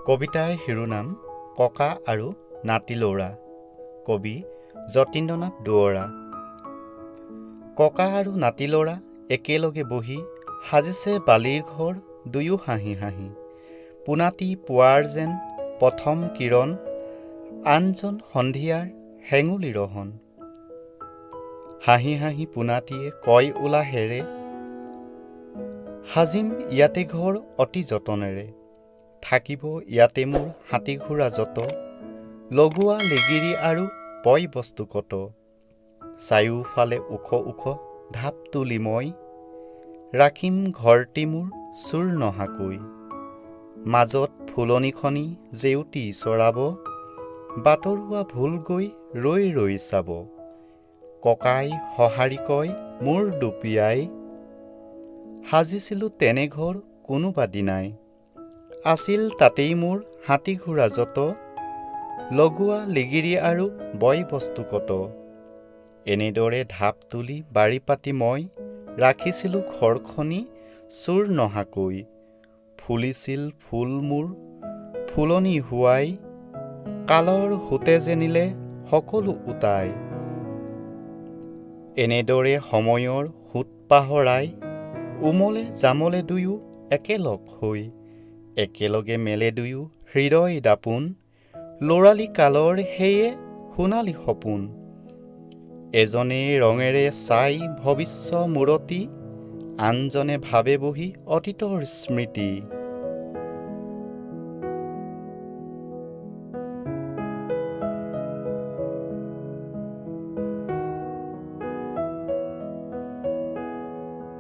কবিতাৰ শিৰোনাম ককা আৰু নাতি লৌৰা। কবি যতীন্দ্ৰনাথ দুৱৰা। ককা আৰু নাতি লৌৰা একেলগে বহি সাজিছে বালিৰ ঘৰ, দুয়ো হাঁহি হাঁহি। পোনাতি পুৱাৰ যেন প্ৰথম কিৰণ, আনজন সন্ধিয়াৰ হেঙুলি ৰহন। হাঁহি হাঁহি পোনাতিয়ে কয় উলাহেৰে, সাজিম ইয়াতে ঘৰ অতি যতনেৰে। থাকিব ইয়াতে মোৰ হাতী ঘোঁৰা যত, লগোৱা লিগিৰি আৰু বয় বস্তু কত। চাৰিওফালে ওখ ওখ ঢাপ তুলি মই, ৰাখিম ঘৰটি মোৰ চুৰ নহাকৈ। মাজত ফুলনিখনি জেউতি চৰাব, বাটৰুৱা ভুল গৈ ৰৈ ৰৈ চাব। ককাই সঁহাৰি কয় মোৰ দুপিয়াই, সাজিছিলোঁ তেনে ঘৰ কোনোবা দিনাই। আছিল তাতেই মোৰ হাতী ঘোঁৰা যত, লগোৱা লিগিৰি আৰু বয় বস্তু কত। এনেদৰে ঢাপ তুলি বাৰী পাতি মই, ৰাখিছিলোঁ ঘৰখনি চুৰ নহাকৈ। ফুলিছিল ফুল মোৰ ফুলনি হোৱাই, কালৰ সোঁতে যে নিলে সকলো উটাই। এনেদৰে সময়ৰ সোঁত পাহৰাই, উমলে জামলে দুয়ো একেলগ হৈ। একেলগে মেলে দুয়ো হৃদয় দাপোন, ল'ৰালি কালৰ সেয়ে সোণালী সপোন। এজনে ৰঙেৰে চাই ভৱিষ্য মূৰতি, আনজনে ভাবে বহি অতীতৰ স্মৃতি।